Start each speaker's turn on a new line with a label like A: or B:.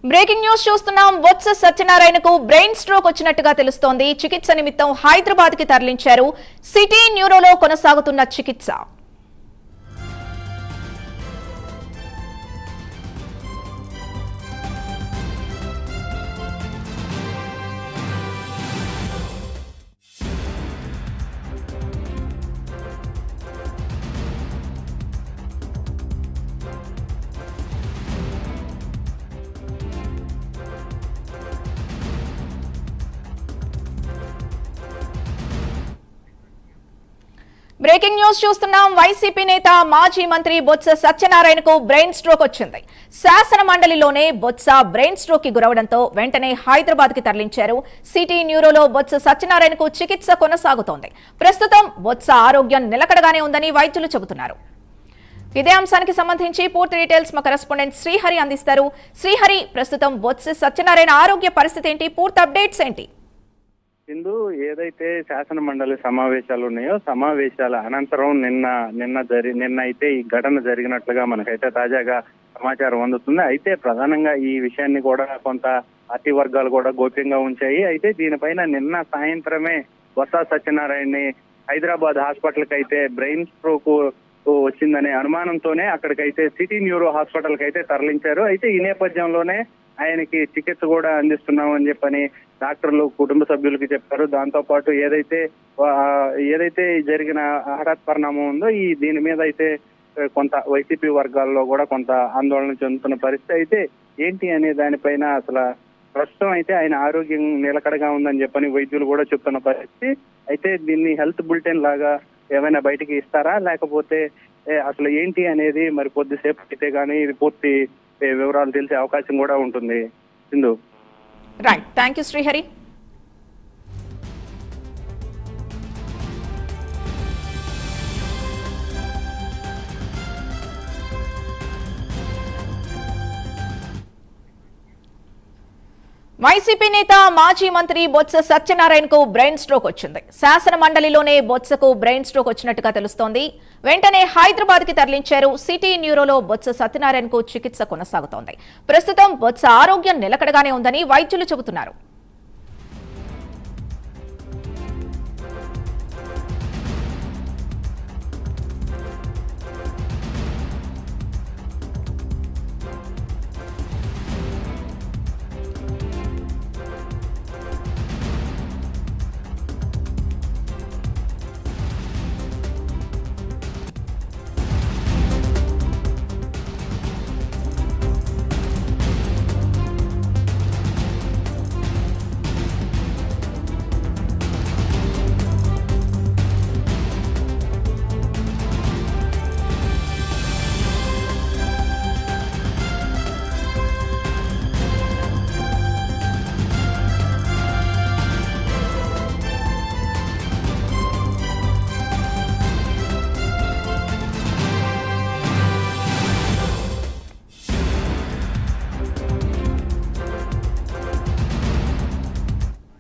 A: Breaking news చూస్తున్నాం. Botsa సత్యనారాయణకు brain stroke వచ్చినట్టుగా తెలుస్తోంది. చికిత్స నిమిత్తం హైదరాబాద్ కి తరలించారు. సిటీ న్యూరోలో కొనసాగుతున్న చికిత్స. బ్రేకింగ్ న్యూస్ చూస్తున్నాం. వైసీపీ నేత మాజీ మంత్రి బొత్స సత్యనారాయణకు బ్రెయిన్ స్ట్రోక్ వచ్చింది. శాసన మండలిలోనే బొత్స బ్రెయిన్ స్ట్రోక్ కి గురవడంతో వెంటనే హైదరాబాద్ కి తరలించారు. సిటీ న్యూరోలో బొత్స సత్యనారాయణకు చికిత్స కొనసాగుతోంది. ప్రస్తుతం బొత్స ఆరోగ్యం నిలకడగానే ఉందని వైద్యులు చెబుతున్నారు. ఇదే అంశానికి సంబంధించి పూర్తి డీటెయిల్స్ మా కరెస్పాండెంట్ శ్రీహరి అందిస్తారు. శ్రీహరి, ప్రస్తుతం బొత్స సత్యనారాయణ ఆరోగ్య పరిస్థితి ఏంటి? పూర్తి అప్డేట్స్ ఏంటి?
B: సింధు, ఏదైతే శాసన మండలి సమావేశాలు ఉన్నాయో సమావేశాల అనంతరం నిన్న అయితే ఈ ఘటన జరిగినట్లుగా మనకైతే తాజాగా సమాచారం అందుతుంది. అయితే ప్రధానంగా ఈ విషయాన్ని కూడా కొంత పార్టీ వర్గాలు కూడా గోప్యంగా ఉంచాయి. అయితే దీనిపైన నిన్న సాయంత్రమే బొత్స సత్యనారాయణని హైదరాబాద్ హాస్పిటల్ కి అయితే బ్రెయిన్ స్ట్రోక్ వచ్చిందనే అనుమానంతోనే అక్కడికైతే సిటీ న్యూరో హాస్పిటల్ కి అయితే తరలించారు. అయితే ఈ నేపథ్యంలోనే ఆయనకి చికిత్స కూడా అందిస్తున్నామని చెప్పని డాక్టర్లు కుటుంబ సభ్యులకి చెప్పారు. దాంతో పాటు ఏదైతే జరిగిన హఠాత్ పరిణామం ఉందో దీని మీద అయితే కొంత వైసీపీ వర్గాల్లో కూడా కొంత ఆందోళన చెందుతున్న పరిస్థితి. అయితే ఏంటి అనే దానిపైన అసలు ప్రస్తుతం అయితే ఆయన ఆరోగ్యం నిలకడగా ఉందని చెప్పని వైద్యులు కూడా చెప్తున్న పరిస్థితి. అయితే దీన్ని హెల్త్ బులెటిన్ లాగా ఏమైనా బయటికి ఇస్తారా, లేకపోతే అసలు ఏంటి అనేది మరి కొద్దిసేపు అయితే కానీ ఇది పూర్తి వివరాలు తెలిసే అవకాశం కూడా ఉంటుంది. Sindhu,
A: right, thank you Srihari. YCP నేత మాజీ మంత్రి బొత్స సత్యనారాయణకు బ్రెయిన్ స్ట్రోక్ వచ్చింది. శాసన మండలిలోనే బొత్సకు బ్రెయిన్ స్ట్రోక్ వచ్చినట్టుగా తెలుస్తోంది. వెంటనే హైదరాబాద్ కి తరలించారు. సిటీ న్యూరోలో బొత్స సత్యనారాయణకు చికిత్స కొనసాగుతోంది. ప్రస్తుతం బొత్స ఆరోగ్యం నిలకడగానే ఉందని వైద్యులు చెబుతున్నారు.